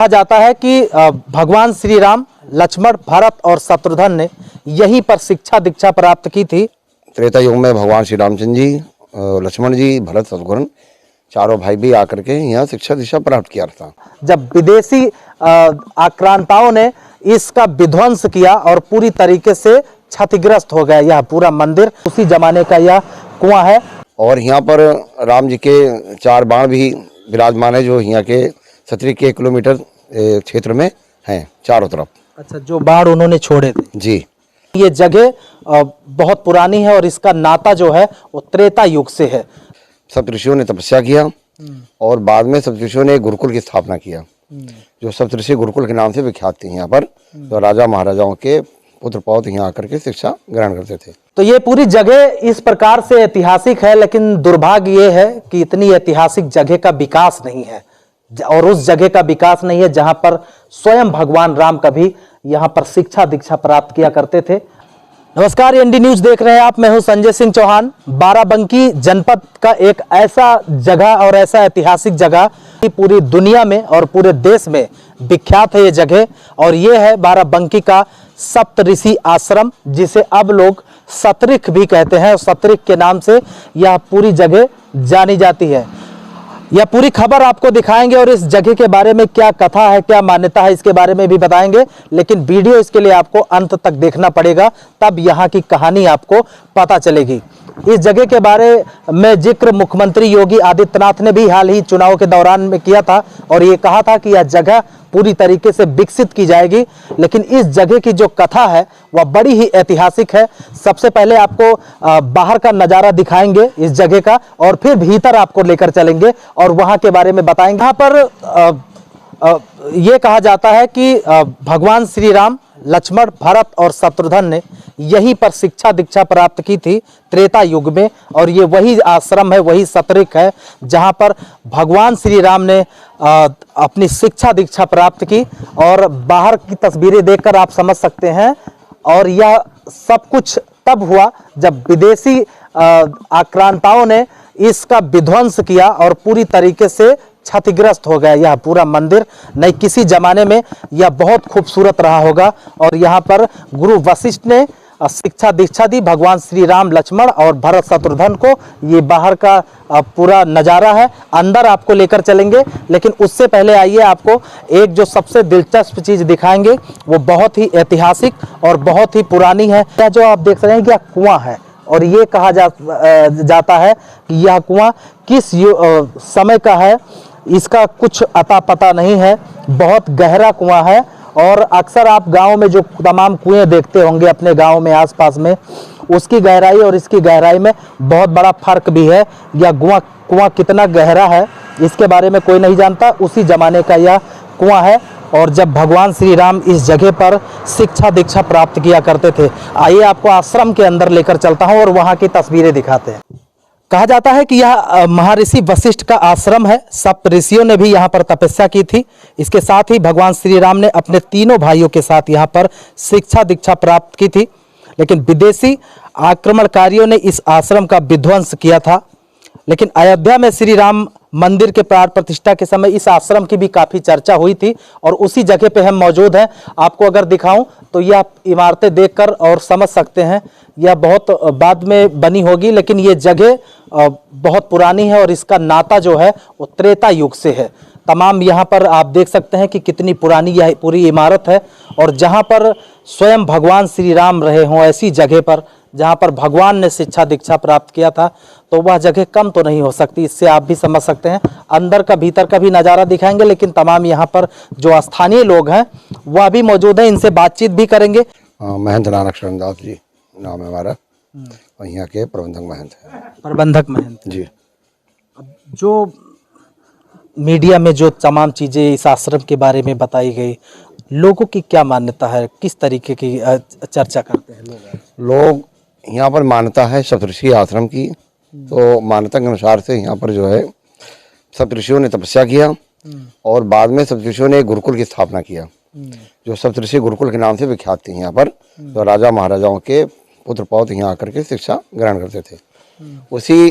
कहा जाता है कि भगवान श्री राम, लक्ष्मण, भरत और शत्रुघ्न ने यहीं पर शिक्षा दीक्षा प्राप्त की थी। त्रेता युग में भगवान श्री रामचंद्र जी, लक्ष्मण जी, भरत, शत्रुघ्न चारों भाई भी आकर के यहाँ शिक्षा दीक्षा प्राप्त किया था। जब विदेशी आक्रांताओं ने इसका विध्वंस किया और पूरी तरीके से क्षतिग्रस्त हो गया यह पूरा मंदिर, उसी जमाने का यह कुआं है। और यहाँ पर राम जी के 4 बाण भी विराजमान है, जो यहाँ के 17 किलोमीटर क्षेत्र में हैं चारों तरफ। अच्छा, जो बाण उन्होंने छोड़े थे जी। ये जगह बहुत पुरानी है और इसका नाता जो है वो त्रेता युग से है। सप्तऋषियों ने तपस्या किया और बाद में सप्तऋषियों ने गुरुकुल की स्थापना किया, जो सप्तऋषि गुरुकुल के नाम से विख्यात थी। यहाँ पर तो राजा महाराजाओं के पुत्र पौत्र यहाँ आकर के शिक्षा ग्रहण करते थे। तो ये पूरी जगह इस प्रकार से ऐतिहासिक है, लेकिन दुर्भाग्य ये है कि इतनी ऐतिहासिक जगह का विकास नहीं है और उस जगह का विकास नहीं है जहां पर स्वयं भगवान राम कभी यहां पर शिक्षा दीक्षा प्राप्त किया करते थे। नमस्कार, एनडी न्यूज देख रहे हैं आप। मैं हूं संजय सिंह चौहान। बाराबंकी जनपद का एक ऐसा जगह और ऐसा ऐतिहासिक जगह कि पूरी दुनिया में और पूरे देश में विख्यात है ये जगह, और ये है बाराबंकी का सप्तऋषि आश्रम, जिसे अब लोग सतरिख भी कहते हैं और सतरिख के नाम से यह पूरी जगह जानी जाती है। यह पूरी खबर आपको दिखाएंगे और इस जगह के बारे में क्या कथा है, क्या मान्यता है, इसके बारे में भी बताएंगे, लेकिन वीडियो इसके लिए आपको अंत तक देखना पड़ेगा, तब यहाँ की कहानी आपको पता चलेगी। इस जगह के बारे में जिक्र मुख्यमंत्री योगी आदित्यनाथ ने भी हाल ही चुनाव के दौरान में किया था और ये कहा था कि यह जगह पूरी तरीके से विकसित की जाएगी। लेकिन इस जगह की जो कथा है वह बड़ी ही ऐतिहासिक है। सबसे पहले आपको बाहर का नज़ारा दिखाएंगे इस जगह का, और फिर भीतर आपको लेकर चलेंगे और वहाँ के बारे में बताएंगे। यहाँ पर ये कहा जाता है कि भगवान श्री राम, लक्ष्मण, भरत और शत्रुघ्न ने यहीं पर शिक्षा दीक्षा प्राप्त की थी त्रेता युग में, और ये वही आश्रम है, वही सतरिख है जहां पर भगवान श्री राम ने अपनी शिक्षा दीक्षा प्राप्त की। और बाहर की तस्वीरें देखकर आप समझ सकते हैं, और यह सब कुछ तब हुआ जब विदेशी आक्रांताओं ने इसका विध्वंस किया और पूरी तरीके से क्षतिग्रस्त हो गया यह पूरा मंदिर। नहीं किसी जमाने में यह बहुत खूबसूरत रहा होगा, और यहाँ पर गुरु वशिष्ठ ने शिक्षा दीक्षा दी भगवान श्री राम, लक्ष्मण और भरत शत्रुघ्न को। ये बाहर का पूरा नज़ारा है, अंदर आपको लेकर चलेंगे, लेकिन उससे पहले आइए आपको एक जो सबसे दिलचस्प चीज़ दिखाएंगे, वो बहुत ही ऐतिहासिक और बहुत ही पुरानी है। यह जो आप देख रहे हैं कि यह कुआं है, और ये कहा जाता है कि यह कुआं किस समय का है इसका कुछ अता पता नहीं है। बहुत गहरा कुआं है, और अक्सर आप गांव में जो तमाम कुएं देखते होंगे अपने गांव में आसपास में, उसकी गहराई और इसकी गहराई में बहुत बड़ा फर्क भी है। यह कुआं कितना गहरा है इसके बारे में कोई नहीं जानता। उसी जमाने का यह कुआं है, और जब भगवान श्री राम इस जगह पर शिक्षा दीक्षा प्राप्त किया करते थे। आइए आपको आश्रम के अंदर लेकर चलता हूं और वहां की तस्वीरें दिखाते हैं। कहा जाता है कि यह महर्षि वशिष्ठ का आश्रम है। सप्त ऋषियों ने भी यहाँ पर तपस्या की थी। इसके साथ ही भगवान श्री राम ने अपने तीनों भाइयों के साथ यहाँ पर शिक्षा दीक्षा प्राप्त की थी, लेकिन विदेशी आक्रमणकारियों ने इस आश्रम का विध्वंस किया था। लेकिन अयोध्या में श्री राम मंदिर के प्राण प्रतिष्ठा के समय इस आश्रम की भी काफ़ी चर्चा हुई थी, और उसी जगह पे हम मौजूद हैं। आपको अगर दिखाऊं तो यह इमारतें देखकर और समझ सकते हैं यह बहुत बाद में बनी होगी, लेकिन ये जगह बहुत पुरानी है और इसका नाता जो है वो त्रेता युग से है। तमाम यहाँ पर आप देख सकते हैं कि कितनी पुरानी यह पूरी इमारत है, और जहाँ पर स्वयं भगवान श्री राम रहे हों, ऐसी जगह पर जहाँ पर भगवान ने शिक्षा दीक्षा प्राप्त किया था, तो वह जगह कम तो नहीं हो सकती। इससे आप भी समझ सकते हैं। अंदर का भीतर का भी नज़ारा दिखाएंगे, लेकिन तमाम यहाँ पर जो स्थानीय लोग हैं वह भी मौजूद हैं, इनसे बातचीत भी करेंगे। महंत नारायण दास जी नाम है हमारा, और यहाँ के प्रबंधक महंत है। प्रबंधक महंत जी। जो मीडिया में जो तमाम चीज़ें इस आश्रम के बारे में बताई गई, लोगों की क्या मान्यता है, किस तरीके की चर्चा करते हैं लोग यहाँ पर मान्यता है सप्तऋषि आश्रम की। तो मान्यता के अनुसार से यहाँ पर जो है सप्तऋषियों ने तपस्या किया और बाद में सप्तऋषियों ने गुरुकुल की स्थापना किया, जो सप्तऋषि गुरुकुल के नाम से विख्यात थी। यहाँ पर तो राजा महाराजाओं के पुत्र पौत्र यहाँ आकर के शिक्षा ग्रहण करते थे। उसी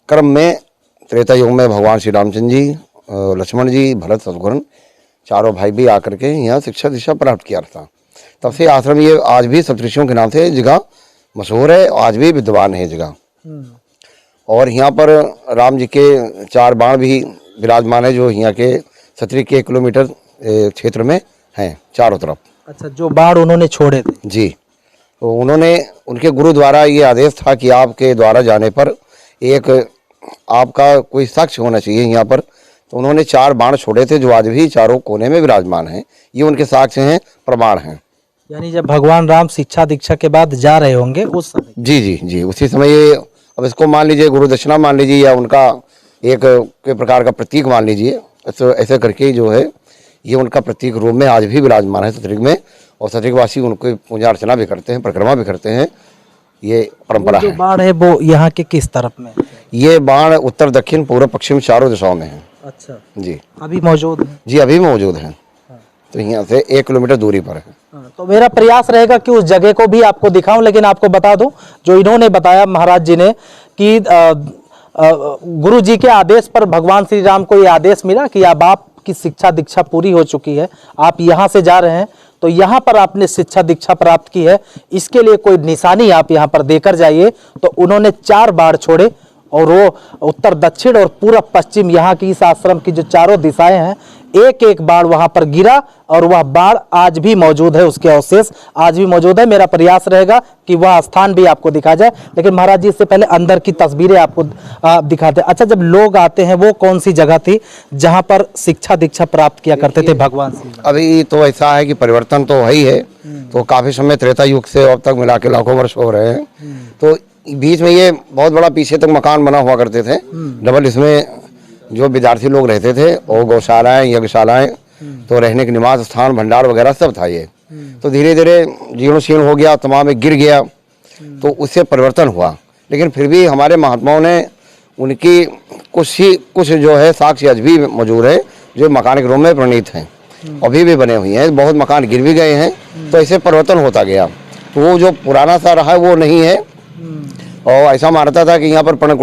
क्रम में त्रेता युग में भगवान श्री रामचंद्र जी, लक्ष्मण जी, भरत, शत्रुघ्न चारों भाई भी आकर के यहाँ शिक्षा दीक्षा प्राप्त किया था। तब से आश्रम ये आज भी सप्तऋषियों के नाम से जगह मशहूर है, आज भी विद्वान है जगह। और यहाँ पर राम जी के 4 बाण भी विराजमान है, जो यहाँ के 70 के किलोमीटर क्षेत्र में हैं चारों तरफ। अच्छा, जो बाढ़ उन्होंने छोड़े थे जी, तो उन्होंने उनके गुरु द्वारा ये आदेश था कि आपके द्वारा जाने पर एक आपका कोई साक्ष्य होना चाहिए यहाँ पर। तो उन्होंने 4 बाण छोड़े थे, जो आज भी चारों कोने में विराजमान हैं। ये उनके साक्ष्य हैं, प्रमाण हैं। यानी जब भगवान राम शिक्षा दीक्षा के बाद जा रहे होंगे उस समय। जी जी जी, उसी समय ये, अब इसको मान लीजिए गुरु दक्षिणा मान लीजिए, या उनका एक के प्रकार का प्रतीक मान लीजिए। ऐसे करके जो है ये उनका प्रतीक रूप में आज भी विराजमान है सतरिक में। और सतरिकवासी उनकी पूजा अर्चना भी करते हैं, परिक्रमा भी करते हैं। ये परंपरा जो है। बाढ़ है वो यहाँ के किस तरफ में? ये बाण उत्तर दक्षिण पूर्व पश्चिम चारों दिशाओं में है। अच्छा जी, अभी मौजूद है? जी अभी मौजूद है। तो यहाँ से 1 किलोमीटर दूरी पर है। तो मेरा प्रयास रहेगा कि उस जगह को भी आपको दिखाऊं, लेकिन आपको बता दूं जो इन्होंने बताया महाराज जी ने कि गुरु जी के आदेश पर भगवान श्री राम को ये आदेश मिला कि अब आपकी शिक्षा दीक्षा पूरी हो चुकी है, आप यहाँ से जा रहे हैं, तो यहाँ पर आपने शिक्षा दीक्षा प्राप्त की है, इसके लिए कोई निशानी आप यहाँ पर देकर जाइए। तो उन्होंने 4 बाण छोड़े और वो उत्तर दक्षिण और पूर्व पश्चिम यहाँ की इस आश्रम की जो चारों दिशाएं हैं, एक एक बाण वहां पर गिरा और वह बाण आज भी मौजूद है, उसके अवशेष आज भी मौजूद है। मेरा प्रयास रहेगा कि वह स्थान भी आपको दिखा जाए, लेकिन महाराज जी इससे पहले अंदर की तस्वीरें आपको दिखाते हैं। अच्छा, जब लोग आते हैं वो कौन सी जगह थी जहां पर शिक्षा दीक्षा प्राप्त किया करते थे भगवान श्री राम? अभी तो ऐसा है कि परिवर्तन तो है ही है। तो काफी समय त्रेता युग से अब तक मिला के लाखों वर्ष हो रहे हैं। तो बीच में ये बहुत बड़ा पीछे तक मकान बना हुआ करते थे डबल, इसमें जो विद्यार्थी लोग रहते थे, और गौशालाएं, यज्ञशालाएं, तो रहने के निवास स्थान, भंडार वगैरह सब था ये। तो धीरे धीरे जीर्ण शीर्ण हो गया, तमाम गिर गया, तो उससे परिवर्तन हुआ। लेकिन फिर भी हमारे महात्माओं ने उनकी कुछ जो है साक्ष्य आज भी मौजूद है, जो मकान के रूप में प्रणीत हैं, अभी भी बने हुए हैं। बहुत मकान गिर भी गए हैं, तो ऐसे परिवर्तन होता गया। तो वो जो पुराना सा रहा है वो नहीं है। और ऐसा मानता था कि यहाँ पर पर्ण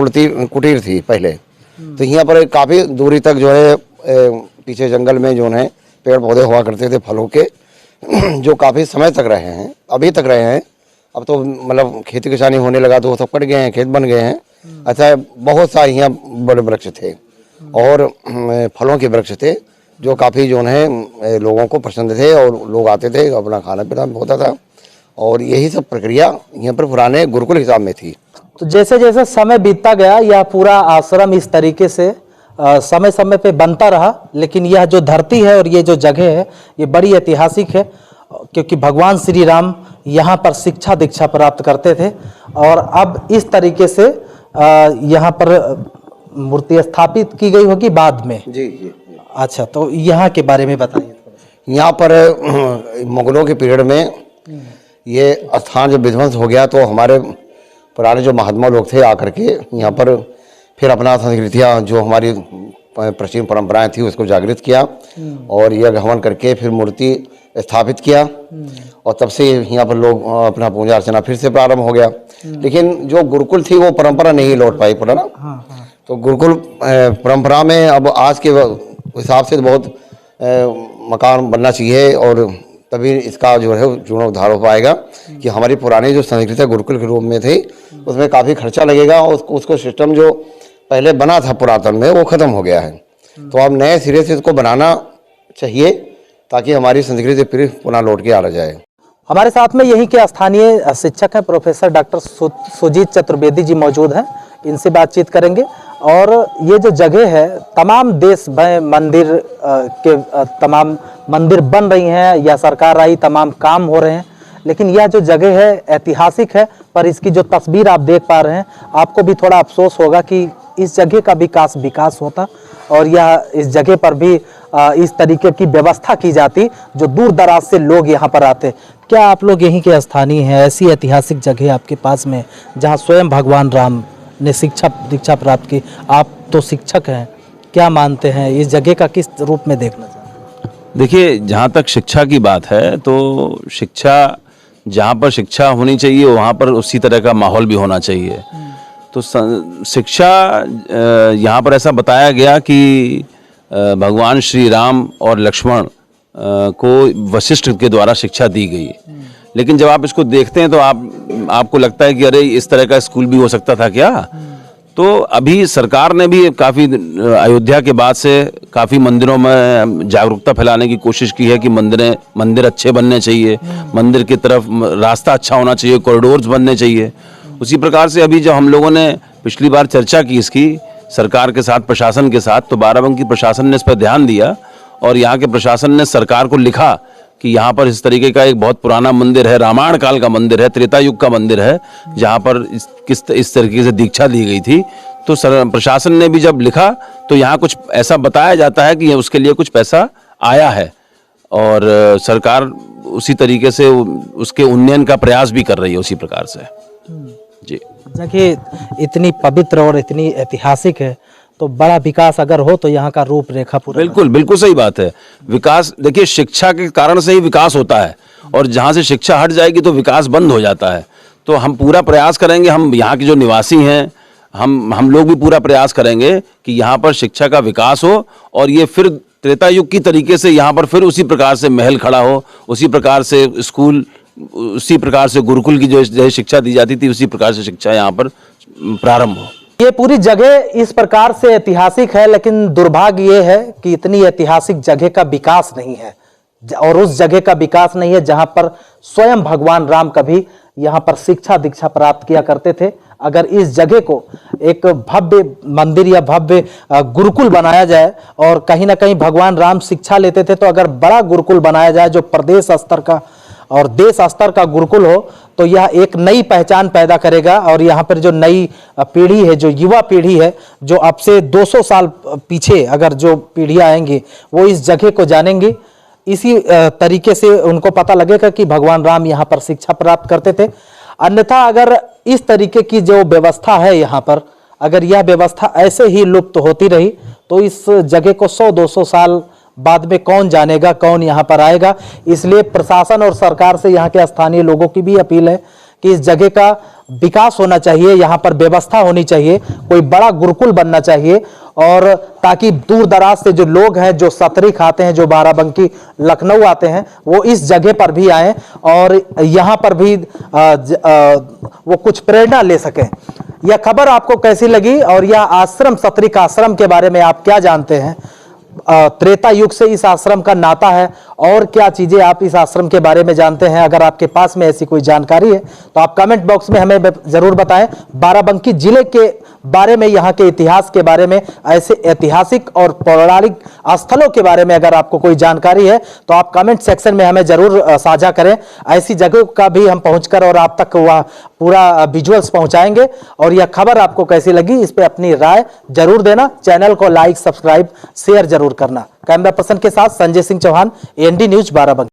कुटीर थी पहले। तो यहाँ पर काफ़ी दूरी तक जो है पीछे जंगल में जो है पेड़ पौधे हुआ करते थे फलों के, जो काफ़ी समय तक रहे हैं, अभी तक रहे हैं। अब तो मतलब खेती किसानी होने लगा तो वो सब कट गए हैं, खेत बन गए हैं। ऐसा बहुत सारे यहाँ बड़े वृक्ष थे और फलों के वृक्ष थे, जो काफ़ी जो है लोगों को पसंद थे, और लोग आते थे, अपना खाना पीना होता था। और यही सब प्रक्रिया यहाँ पर पुराने गुरुकुल हिसाब में थी। तो जैसे जैसे समय बीतता गया, यह पूरा आश्रम इस तरीके से समय समय पे बनता रहा। लेकिन यह जो धरती है और ये जो जगह है, ये बड़ी ऐतिहासिक है, क्योंकि भगवान श्री राम यहाँ पर शिक्षा दीक्षा प्राप्त करते थे। और अब इस तरीके से यहाँ पर मूर्ति स्थापित की गई होगी बाद में। जी जी। अच्छा, तो यहाँ के बारे में बताइए। यहाँ पर मुगलों के पीरियड में ये स्थान जब विध्वंस हो गया, तो हमारे पुराने जो महात्मा लोग थे आकर के यहाँ पर फिर अपना संस्कृतियाँ, जो हमारी प्राचीन परंपराएं थी, उसको जागृत किया और यज्ञ हवन करके फिर मूर्ति स्थापित किया। और तब से यहाँ पर लोग अपना पूजा अर्चना फिर से प्रारंभ हो गया। लेकिन जो गुरुकुल थी वो परंपरा नहीं लौट पाई पुराना। तो गुरुकुल परंपरा में अब आज के हिसाब से बहुत मकान बनना चाहिए, और तभी इसका जो है जीर्णोद्धार हो पाएगा। कि हमारी पुरानी जो संस्कृति गुरुकुल के रूप में थी, उसमें काफ़ी खर्चा लगेगा, और उसको सिस्टम जो पहले बना था पुरातन में वो ख़त्म हो गया है। तो अब नए सिरे से इसको बनाना चाहिए, ताकि हमारी संस्कृति फिर पुनः लौट के आ जाए। हमारे साथ में यहीं के स्थानीय शिक्षक हैं, प्रोफेसर डॉक्टर सुजीत चतुर्वेदी जी मौजूद हैं। इनसे बातचीत करेंगे। और ये जो जगह है, तमाम देश में मंदिर के तमाम मंदिर बन रही हैं या सरकार आई, तमाम काम हो रहे हैं, लेकिन यह जो जगह है ऐतिहासिक है। पर इसकी जो तस्वीर आप देख पा रहे हैं, आपको भी थोड़ा अफसोस होगा कि इस जगह का विकास होता और यह इस जगह पर भी इस तरीके की व्यवस्था की जाती, जो दूर दराज से लोग यहाँ पर आते। क्या आप लोग यहीं के स्थानीय हैं? ऐसी ऐतिहासिक जगह आपके पास में जहाँ स्वयं भगवान राम ने शिक्षा दीक्षा प्राप्त की, आप तो शिक्षक हैं, क्या मानते हैं इस जगह का किस रूप में देखना चाहते हैं? देखिए, जहाँ तक शिक्षा की बात है, तो शिक्षा जहाँ पर शिक्षा होनी चाहिए वहाँ पर उसी तरह का माहौल भी होना चाहिए। तो शिक्षा यहाँ पर ऐसा बताया गया कि भगवान श्री राम और लक्ष्मण को वशिष्ठ के द्वारा शिक्षा दी गई। लेकिन जब आप इसको देखते हैं तो आपको लगता है कि अरे इस तरह का स्कूल भी हो सकता था क्या। तो अभी सरकार ने भी काफ़ी अयोध्या के बाद से काफ़ी मंदिरों में जागरूकता फैलाने की कोशिश की है कि मंदिर अच्छे बनने चाहिए, मंदिर की तरफ रास्ता अच्छा होना चाहिए, कॉरिडोर्स बनने चाहिए। उसी प्रकार से अभी जब हम लोगों ने पिछली बार चर्चा की इसकी सरकार के साथ, प्रशासन के साथ, तो बाराबंकी प्रशासन ने इस पर ध्यान दिया और यहाँ के प्रशासन ने सरकार को लिखा कि यहाँ पर इस तरीके का एक बहुत पुराना मंदिर है, रामायण काल का मंदिर है, त्रेता युग का मंदिर है, जहाँ पर इस तरीके से दीक्षा दी गई थी। तो प्रशासन ने भी जब लिखा तो यहाँ कुछ ऐसा बताया जाता है कि उसके लिए कुछ पैसा आया है और सरकार उसी तरीके से उसके उन्नयन का प्रयास भी कर रही है उसी प्रकार से। जी, जगह इतनी पवित्र और इतनी ऐतिहासिक है तो बड़ा विकास अगर हो तो यहाँ का रूपरेखा पूरा बिल्कुल बिल्कुल सही बात है। विकास देखिए शिक्षा के कारण से ही विकास होता है और जहाँ से शिक्षा हट जाएगी तो विकास बंद हो जाता है। तो हम पूरा प्रयास करेंगे, हम यहाँ के जो निवासी हैं हम लोग भी पूरा प्रयास करेंगे कि यहाँ पर शिक्षा का विकास हो और ये फिर त्रेता युग की तरीके से यहाँ पर फिर उसी प्रकार से महल खड़ा हो, उसी प्रकार से स्कूल, उसी प्रकार से गुरुकुल की जो शिक्षा दी जाती थी उसी प्रकार से शिक्षा यहाँ पर प्रारंभ हो। ये पूरी जगह इस प्रकार से ऐतिहासिक है, लेकिन दुर्भाग्य ये है कि इतनी ऐतिहासिक जगह का विकास नहीं है और उस जगह का विकास नहीं है जहां पर स्वयं भगवान राम कभी यहां पर शिक्षा दीक्षा प्राप्त किया करते थे। अगर इस जगह को एक भव्य मंदिर या भव्य गुरुकुल बनाया जाए और कहीं ना कहीं भगवान राम शिक्षा लेते थे, तो अगर बड़ा गुरुकुल बनाया जाए जो प्रदेश स्तर का और देश स्तर का गुरुकुल हो तो यह एक नई पहचान पैदा करेगा और यहाँ पर जो नई पीढ़ी है, जो युवा पीढ़ी है, जो अब से 200 साल पीछे अगर जो पीढ़ियाँ आएंगी वो इस जगह को जानेंगी। इसी तरीके से उनको पता लगेगा कि भगवान राम यहाँ पर शिक्षा प्राप्त करते थे। अन्यथा अगर इस तरीके की जो व्यवस्था है यहाँ पर, अगर यह व्यवस्था ऐसे ही लुप्त होती रही तो इस जगह को 100-200 साल बाद में कौन जानेगा, कौन यहाँ पर आएगा। इसलिए प्रशासन और सरकार से यहाँ के स्थानीय लोगों की भी अपील है कि इस जगह का विकास होना चाहिए, यहाँ पर व्यवस्था होनी चाहिए, कोई बड़ा गुरुकुल बनना चाहिए और ताकि दूर दराज से जो लोग हैं, जो सतरी खाते हैं, जो बाराबंकी लखनऊ आते हैं, वो इस जगह पर भी आएँ और यहाँ पर भी वो कुछ प्रेरणा ले सकें। यह खबर आपको कैसी लगी और यह आश्रम, सतरिक आश्रम के बारे में आप क्या जानते हैं? त्रेता युग से इस आश्रम का नाता है और क्या चीजें आप इस आश्रम के बारे में जानते हैं? अगर आपके पास में ऐसी कोई जानकारी है तो आप कमेंट बॉक्स में हमें जरूर बताएं। बाराबंकी जिले के बारे में, यहाँ के इतिहास के बारे में, ऐसे ऐतिहासिक और पौराणिक स्थलों के बारे में अगर आपको कोई जानकारी है तो आप कमेंट सेक्शन में हमें जरूर साझा करें। ऐसी जगह का भी हम पहुंचकर और आप तक वह पूरा विजुअल्स पहुंचाएंगे। और यह खबर आपको कैसी लगी इस पे अपनी राय जरूर देना। चैनल को लाइक, सब्सक्राइब, शेयर जरूर करना। कैमरा पर्सन के साथ संजय सिंह चौहान, एनडी न्यूज बाराबंकी।